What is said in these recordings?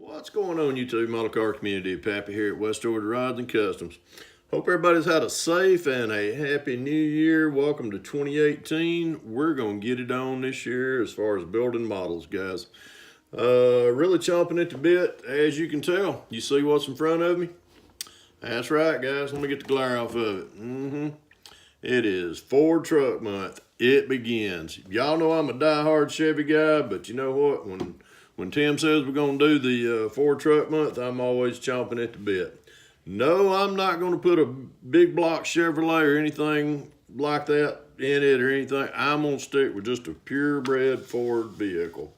What's going on, YouTube model car community? Pappy here at West Georgia Rods and Customs. Hope everybody's had a safe and a happy new year. Welcome to 2018. We're going to get it on this year as far as building models, guys. Really chomping at the bit, as you can tell. You see what's in front of me? That's right, guys. Let me get the glare off of it. It is Ford Truck Month. It begins. Y'all know I'm a die-hard Chevy guy, but you know what? When Tim says we're going to do the Ford Truck Month, I'm always chomping at the bit. No, I'm not going to put a big block Chevrolet or anything like that in it or anything. I'm going to stick with just a purebred Ford vehicle.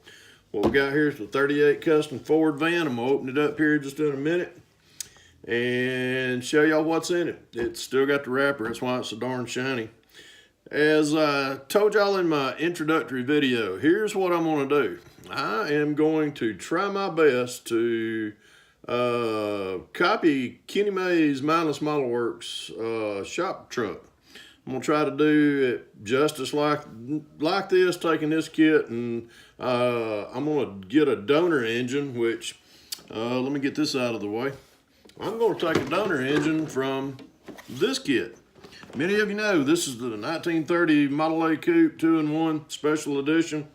What we got here is the 38 Custom Ford van. I'm going to open it up here just in a minute and show y'all what's in it. It's still got the wrapper. That's why it's so darn shiny. As I told y'all in my introductory video, here's what I'm going to do. I am going to try my best to copy Kenny May's Mindless Model Works shop truck. I'm going to try to do it justice like this, taking this kit, and I'm going to get a donor engine, which, let me get this out of the way. I'm going to take a donor engine from this kit. Many of you know this is the 1930 Model A Coupe 2-in-1 Special Edition.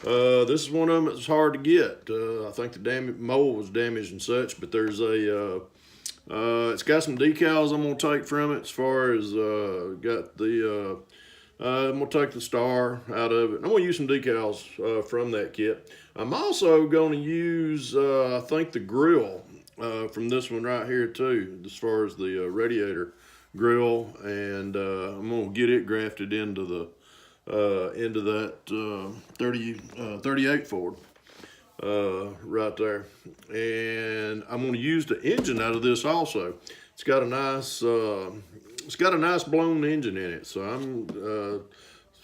This is one of them that's hard to get. I think the mold was damaged and such, but there's a, it's got some decals I'm going to take from it as far as, got the, I'm going to take the star out of it. I'm going to use some decals from that kit. I'm also going to use, I think, the grill from this one right here too, as far as the radiator grill, and I'm gonna get it grafted into that 38 Ford right there, and I'm gonna use the engine out of this also. It's got a nice blown engine in it, so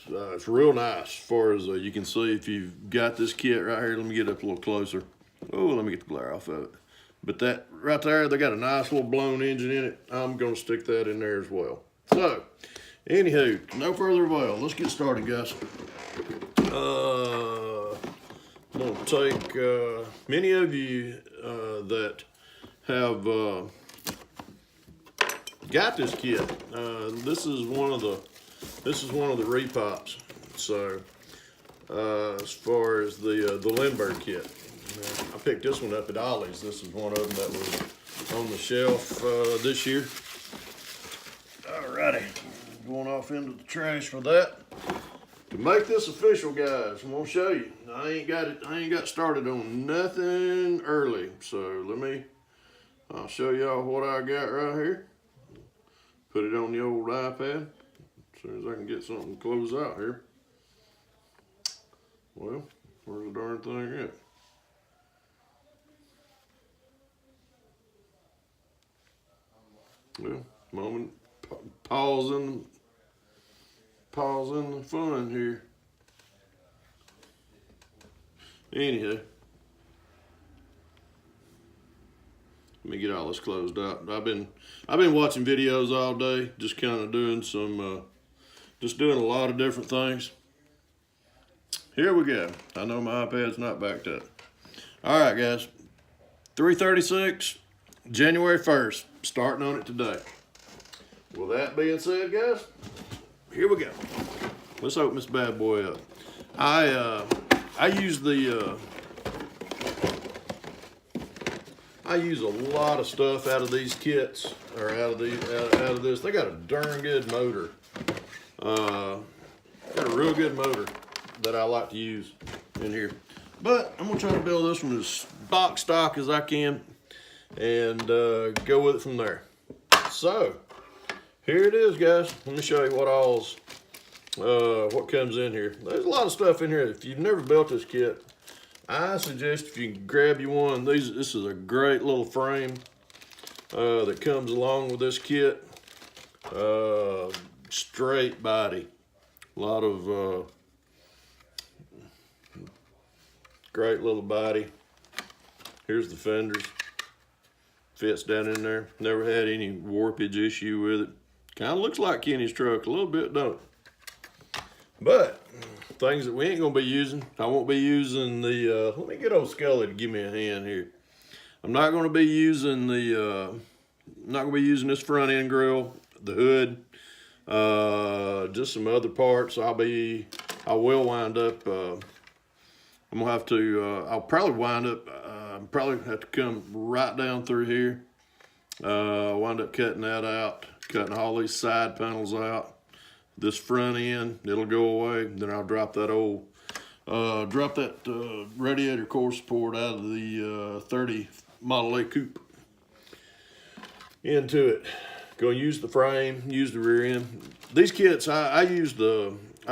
it's real nice as far as you can see if you've got this kit right here. Let me get up a little closer. Oh, let me get the glare off of it. But that right there, they got a nice little blown engine in it. I'm going to stick that in there as well. So, anywho, no further avail. Let's get started, guys. I'm going to take many of you that have got this kit. This is one of the repops. So, as far as the Lindbergh kit. I picked this one up at Ollie's. This is one of them that was on the shelf this year. Alrighty, going off into the trash for that. To make this official, guys, I'm gonna show you. I ain't got started on nothing early. So I'll show y'all what I got right here. Put it on the old iPad as soon as I can get something to close out here. Well, where's the darn thing at? Well, moment, pause in the fun here. Anyhow, let me get all this closed out. I've been watching videos all day, just kind of doing some, just doing a lot of different things. Here we go. I know my iPad's not backed up. All right, guys. 336, January 1st. Starting on it today. With that being said, guys, here we go. Let's open this bad boy up. I use a lot of stuff out of these kits, or out of this. They got a darn good motor. Got a real good motor that I like to use in here. But I'm gonna try to build this one as box stock as I can, and go with it from there. So here it is, guys. Let me show you what comes in here. There's a lot of stuff in here. If you've never built this kit, I suggest if you can grab you one of these. This is a great little frame that comes along with this kit. Straight body, a lot of great little body. Here's the fenders. Fits down in there. Never had any warpage issue with it. Kind of looks like Kenny's truck a little bit, don't it? But things that we ain't gonna be using. I won't be using the, let me get old Scully to give me a hand here. I'm not going to be using the not going to be using this front end grill, the hood, just some other parts. I will wind up. I'm gonna have to. I'll probably wind up. Probably have to come right down through here. Wind up cutting that out, cutting all these side panels out. This front end, it'll go away. Then I'll drop that radiator core support out of the 30 Model A coupe into it. Go use the frame, use the rear end. These kits, I've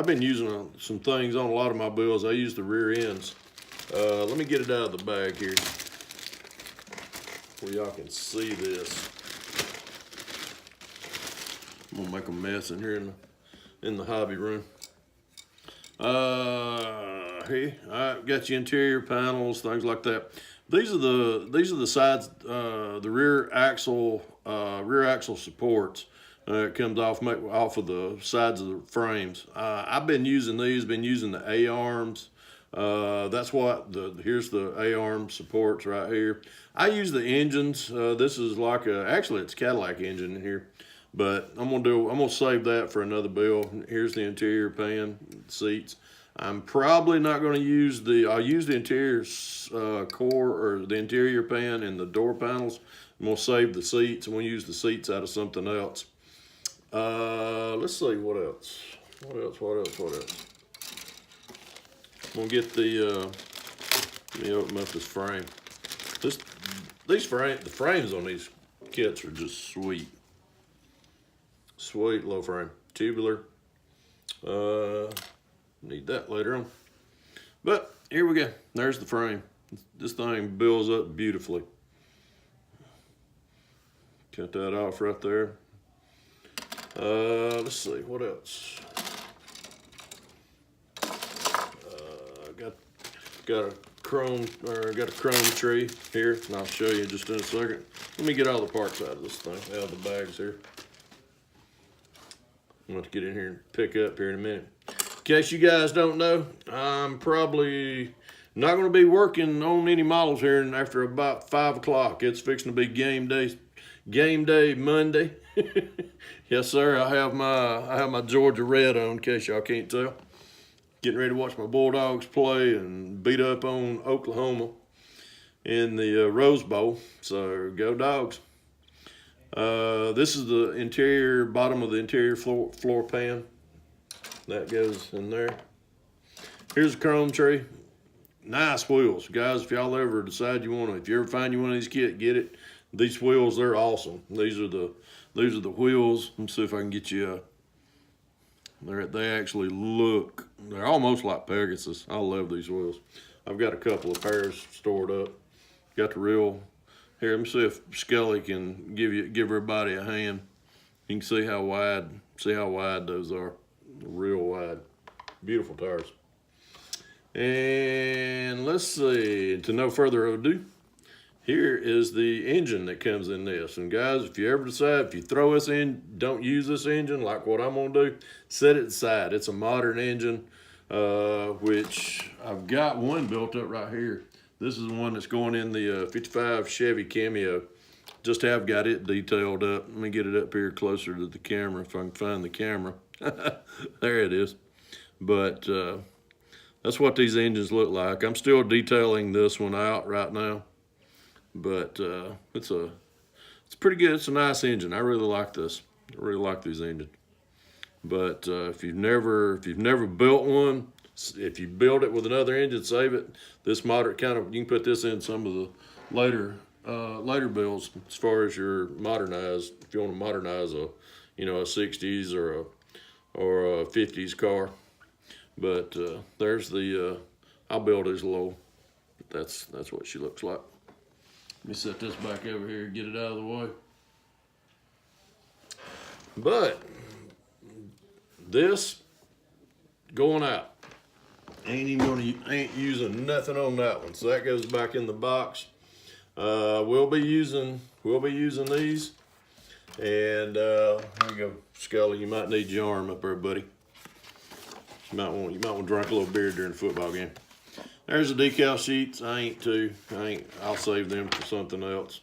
been using some things on a lot of my builds. I use the rear ends. Let me get it out of the bag here where y'all can see this. I'm gonna make a mess in here in the hobby room. Here I got your interior panels, things like that. These are the sides, the rear axle supports. It comes off of the sides of the frames. I've been using these. Been using the A-arms. That's what here's the A-arm supports right here. I use the engines. This is like actually it's a Cadillac engine in here, but I'm gonna save that for another build. Here's the interior pan seats. I'm probably not going to use I'll use the interior core or the interior pan and the door panels. I'm going to save the seats. I'm going to use the seats out of something else. Let's see, what else? I'm going to get the, let me open up this frame. The frames on these kits are just sweet. Sweet low frame. Tubular. Need that later on. But here we go. There's the frame. This thing builds up beautifully. Cut that off right there. Let's see, what else? Got a chrome tree here, and I'll show you just in a second. Let me get all the parts out of this thing, out of the bags here. I'm going to get in here and pick up here in a minute. In case you guys don't know, I'm probably not going to be working on any models here and after about 5 o'clock. It's fixing to be game day Monday. Yes, sir. I have my Georgia red on, in case y'all can't tell. Getting ready to watch my Bulldogs play and beat up on Oklahoma in the Rose Bowl. So go Dogs. This is the bottom of the interior floor pan. That goes in there. Here's a chrome tree. Nice wheels. Guys, if y'all ever decide if you ever find you one of these kits, get it. These wheels, they're awesome. These are the wheels. Let me see if I can get you they actually they're almost like Pegasus. I love these wheels. I've got a couple of pairs stored up. Got the real, here, let me see if Skelly can give everybody a hand. You can see how wide those are. Real wide. Beautiful tires. And let's see, to no further ado, here is the engine that comes in this. And guys, if you ever decide, if you throw this in, don't use this engine like what I'm gonna do, set it aside. It's a modern engine, which I've got one built up right here. This is the one that's going in the 55 Chevy Cameo. Just have got it detailed up. Let me get it up here closer to the camera if I can find the camera. There it is. But that's what these engines look like. I'm still detailing this one out right now, but it's pretty good. It's a nice engine. I really like this. I really like these engines. But if you've never built one, if you build it with another engine, save it. This moderate you can put this in some of the later builds as far as your modernized. If you want to modernize a 60s or a 50s car. But there's the I'll build these low. That's what she looks like. Let me set this back over here and get it out of the way. But this going out. Ain't using nothing on that one. So that goes back in the box. We'll be using these. And there you go, Scully. You might need your arm up there, buddy. You might want to drink a little beer during the football game. There's the decal sheets. I'll save them for something else.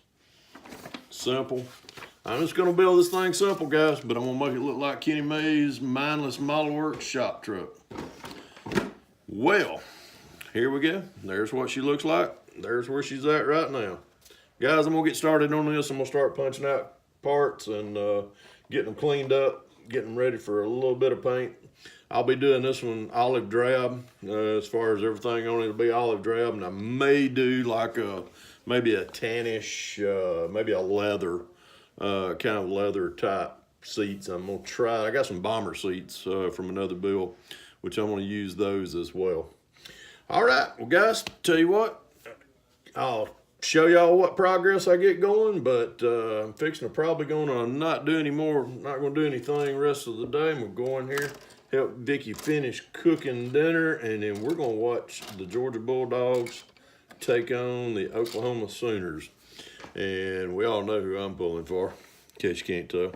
Simple. I'm just gonna build this thing simple, guys, but I'm gonna make it look like Kenny May's mindless model works shop truck. Well, here we go. There's what she looks like. There's where she's at right now. Guys, I'm gonna get started on this. I'm gonna start punching out parts and getting them cleaned up, getting them ready for a little bit of paint. I'll be doing this one olive drab. As far as everything on it will be olive drab, and I may do like maybe a tannish, maybe a leather, kind of leather type seats. I'm gonna try. I got some bomber seats from another build, which I'm gonna use those as well. All right, well guys, tell you what, I'll show y'all what progress I get going, but I'm fixing to probably gonna not do any more, not gonna do anything rest of the day. I'm gonna go in here, help Vicky finish cooking dinner, and then we're gonna watch the Georgia Bulldogs take on the Oklahoma Sooners. And we all know who I'm pulling for, in case you can't tell.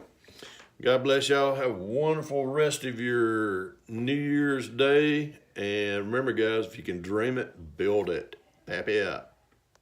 God bless y'all. Have a wonderful rest of your New Year's Day. And remember, guys, if you can dream it, build it. Happy out.